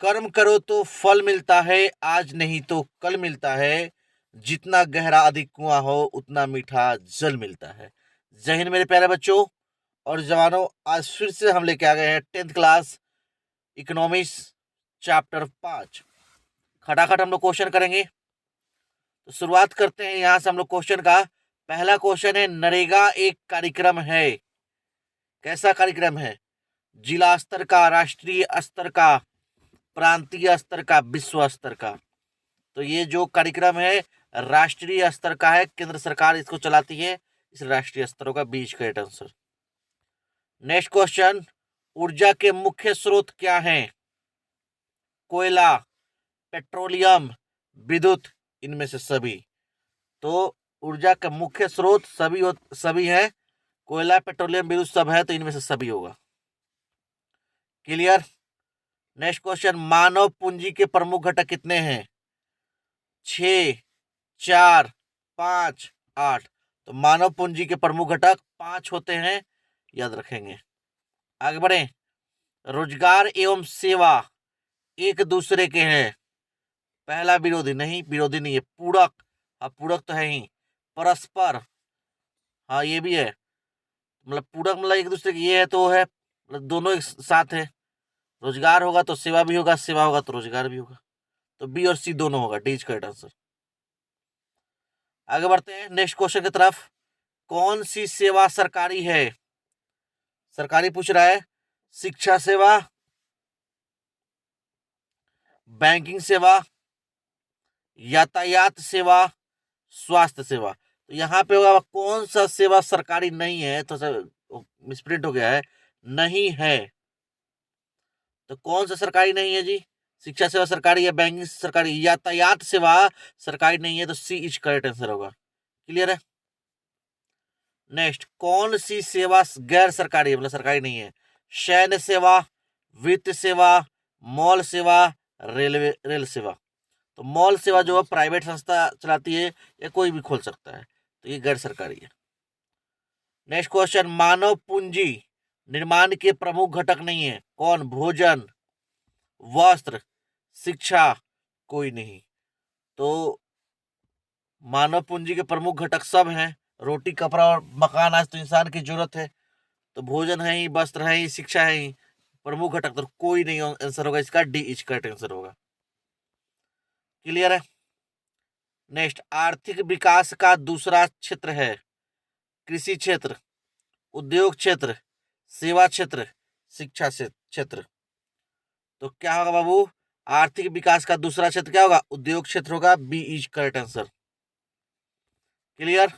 कर्म करो तो फल मिलता है, आज नहीं तो कल मिलता है। जितना गहरा अधिक कुआं हो उतना मीठा जल मिलता है। जय हिंद मेरे प्यारे बच्चों और जवानों। आज फिर से हम लेके आ गए हैं 10th क्लास इकोनॉमिक्स चैप्टर 5। खटाखट हम लोग क्वेश्चन करेंगे। तो शुरुआत करते हैं यहाँ से हम लोग क्वेश्चन का। पहला क्वेश्चन है, नरेगा एक कार्यक्रम है। कैसा कार्यक्रम है? जिला स्तर का, राष्ट्रीय स्तर का, प्रांतीय स्तर का, विश्व स्तर का। तो ये जो कार्यक्रम है राष्ट्रीय स्तर का है, केंद्र सरकार इसको चलाती है। इस राष्ट्रीय स्तरों का बीच का आंसर। नेक्स्ट क्वेश्चन, ऊर्जा के मुख्य स्रोत क्या हैं? कोयला, पेट्रोलियम, विद्युत, इनमें से सभी। तो ऊर्जा का मुख्य स्रोत सभी है। कोयला, पेट्रोलियम, विद्युत सब है, तो इनमें से सभी होगा। क्लियर? नेक्स्ट क्वेश्चन, मानव पूंजी के प्रमुख घटक कितने हैं? 6, 4, 5, 8। तो मानव पूंजी के प्रमुख घटक 5 होते हैं, याद रखेंगे। आगे बढ़े। रोजगार एवं सेवा एक दूसरे के हैं। पहला विरोधी नहीं, विरोधी नहीं है, पूरक। हाँ, पूरक तो है ही। परस्पर, हाँ ये भी है। मतलब पूरक मतलब एक दूसरे के, ये है तो है, मतलब दोनों एक साथ है। रोजगार होगा तो सेवा भी होगा, सेवा होगा तो रोजगार भी होगा। तो बी और सी दोनों होगा, डी इज करेक्ट आंसर। आगे बढ़ते हैं नेक्स्ट क्वेश्चन की तरफ। कौन सी सेवा सरकारी है? सरकारी पूछ रहा है। शिक्षा सेवा, बैंकिंग सेवा, यातायात सेवा, स्वास्थ्य सेवा। तो यहाँ पे होगा कौन सा सेवा सरकारी नहीं है, तो मिसप्रिंट हो गया है, नहीं है। तो कौन सा सरकारी नहीं है जी? शिक्षा सेवा सरकारी है, बैंकिंग सरकारी, यातायात सेवा सरकारी नहीं है, तो सी इज करेक्ट आंसर होगा। क्लियर है? नेक्स्ट, कौन सी सेवा गैर सरकारी है, मतलब सरकारी नहीं है? सैन्य सेवा, वित्त सेवा, मॉल सेवा, रेल सेवा। तो मॉल सेवा जो है प्राइवेट संस्था चलाती है, या कोई भी खोल सकता है, तो ये गैर सरकारी है। नेक्स्ट क्वेश्चन, मानव पूंजी निर्माण के प्रमुख घटक नहीं है। कौन? भोजन, वस्त्र, शिक्षा, कोई नहीं। तो मानव पूंजी के प्रमुख घटक सब हैं। रोटी, कपड़ा और मकान आज तो इंसान की जरूरत है, तो भोजन है ही, वस्त्र है ही, शिक्षा है ही। प्रमुख घटक तो कोई नहीं आंसर होगा इसका, डी इज करेक्ट आंसर होगा। क्लियर है? नेक्स्ट, आर्थिक विकास का दूसरा क्षेत्र है। कृषि क्षेत्र, उद्योग क्षेत्र, सेवा क्षेत्र, शिक्षा क्षेत्र। तो क्या होगा बाबू? आर्थिक विकास का दूसरा क्षेत्र क्या होगा? उद्योग क्षेत्र होगा, B is correct answer. Clear?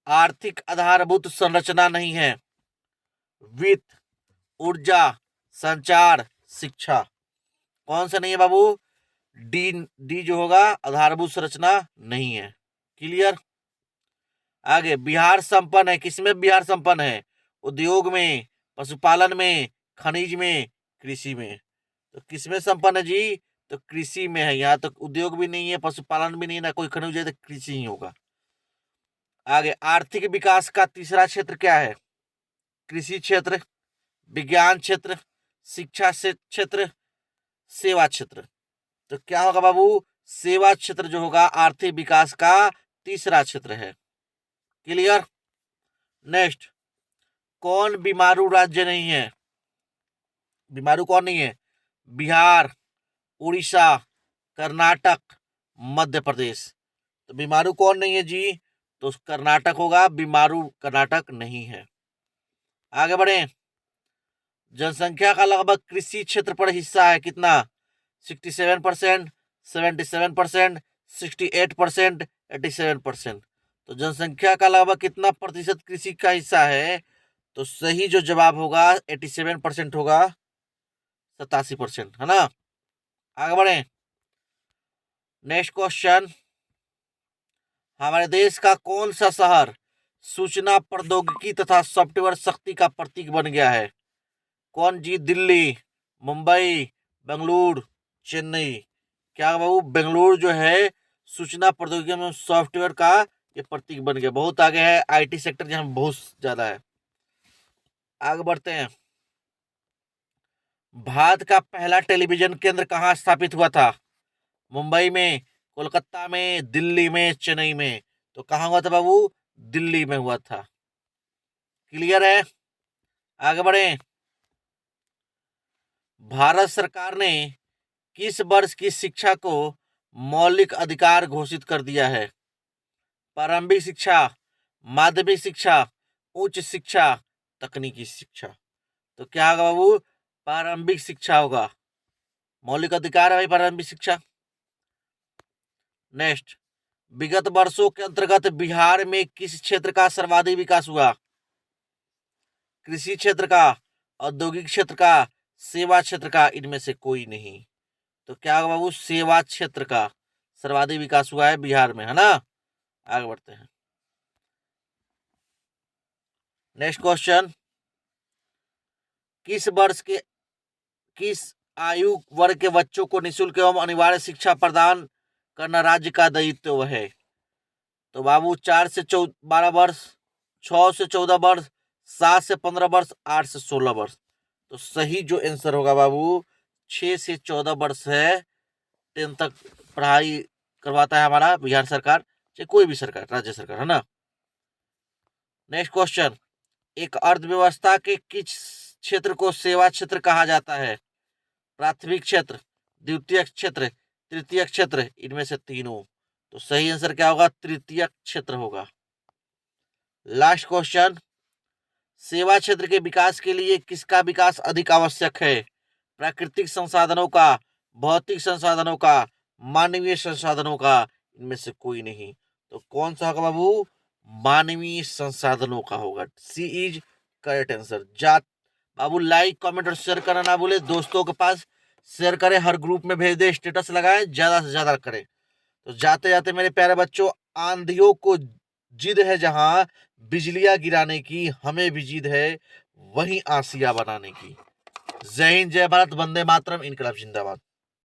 आर्थिक आधारभूत संरचना नहीं है। वित्त, ऊर्जा, संचार, शिक्षा। कौन सा नहीं है बाबू? डी डी जो होगा आधारभूत संरचना नहीं है। क्लियर? आगे, बिहार संपन्न है, किसमें बिहार संपन्न है? उद्योग में, पशुपालन में, खनिज में, कृषि में। तो किसमें संपन्न है जी? तो कृषि में है। यहाँ तक उद्योग भी नहीं है, पशुपालन भी नहीं है, ना कोई खनिज है, तो कृषि ही होगा। आगे, आर्थिक विकास का तीसरा क्षेत्र क्या है? कृषि क्षेत्र, विज्ञान क्षेत्र, शिक्षा क्षेत्र, सेवा क्षेत्र। तो क्या होगा बाबू? सेवा क्षेत्र जो होगा आर्थिक विकास का तीसरा क्षेत्र है। क्लियर? नेक्स्ट, कौन बीमारू राज्य नहीं है? बीमारू कौन नहीं है? बिहार, उड़ीसा, कर्नाटक, मध्य प्रदेश। तो बीमारू कौन नहीं है जी? तो कर्नाटक होगा, बीमारू कर्नाटक नहीं है। आगे बढ़े। जनसंख्या का लगभग कृषि क्षेत्र पर हिस्सा है, कितना? 67%, 77%, 68%, 87%। तो जनसंख्या का लगभग कितना प्रतिशत कृषि का हिस्सा है? तो सही जो जवाब होगा 87% होगा, 87%, है ना? आगे बढ़े। नेक्स्ट क्वेश्चन, हमारे देश का कौन सा शहर सूचना प्रौद्योगिकी तथा सॉफ्टवेयर शक्ति का प्रतीक बन गया है? कौन जी? दिल्ली, मुंबई, बेंगलुरु, चेन्नई। क्या बाबू? बेंगलुरु जो है सूचना प्रौद्योगिकी में सॉफ्टवेयर का ये प्रतीक बन गया, बहुत आगे है। आईटी सेक्टर यहाँ बहुत ज्यादा है। आगे बढ़ते हैं। भारत का पहला टेलीविजन केंद्र कहाँ स्थापित हुआ था? मुंबई में, कोलकाता में, दिल्ली में, चेन्नई में? तो कहाँ हुआ था बाबू? दिल्ली में हुआ था। क्लियर है? आगे बढ़े। भारत सरकार ने किस वर्ष की शिक्षा को मौलिक अधिकार घोषित कर दिया है? प्रारंभिक शिक्षा, माध्यमिक शिक्षा, उच्च शिक्षा, तकनीकी शिक्षा? तो क्या होगा बाबू? प्रारंभिक शिक्षा होगा। मौलिक अधिकार है भाई प्रारंभिक शिक्षा। नेक्स्ट, विगत वर्षों के अंतर्गत बिहार में किस क्षेत्र का सर्वाधिक विकास हुआ? कृषि क्षेत्र का, औद्योगिक क्षेत्र का, सेवा क्षेत्र का? इनमें से कोई नहीं। तो क्या होगा बाबू? सेवा क्षेत्र का सर्वाधिक विकास हुआ है बिहार में, है ना। आगे बढ़ते हैं। नेक्स्ट क्वेश्चन, किस आयु वर्ग के बच्चों को निःशुल्क एवं अनिवार्य शिक्षा प्रदान करना राज्य का दायित्व है? तो बाबू 4 से 12 वर्ष, 6 से 14 वर्ष, 7 से 15 वर्ष, 8 से 16 वर्ष? तो सही जो आंसर होगा बाबू 6 से 14 वर्ष है। 10 तक पढ़ाई करवाता है हमारा बिहार सरकार, चाहे कोई भी सरकार, राज्य सरकार, है ना। नेक्स्ट क्वेश्चन, एक अर्थव्यवस्था के किस क्षेत्र को सेवा क्षेत्र कहा जाता है? प्राथमिक क्षेत्र, द्वितीयक क्षेत्र, तृतीयक क्षेत्र? इनमें से तीनों? तो सही आंसर क्या होगा? तृतीयक क्षेत्र होगा। लास्ट क्वेश्चन, सेवा क्षेत्र के विकास के लिए किसका विकास अधिक आवश्यक है? प्राकृतिक संसाधनों का, भौतिक संसाधनों का, मानवीय संसाधनों का? इनमें से कोई नहीं। तो कौन सा होगा बाबू? मानवीय संसाधनों का होगा। C is correct answer. बाबू लाइक, कमेंट और शेयर करना ना भूले, दोस्तों के पास शेयर करें, हर ग्रुप में भेज दे, स्टेटस लगाएं, ज्यादा से ज्यादा करें। तो जाते जाते मेरे प्यारे बच्चों, आंधियों को जिद है जहां बिजलियां गिराने की, हमें भी जिद है वहीं आसिया बनाने की। जय हिंद, जय भारत, वंदे मातरम, इनकलाब जिंदाबाद।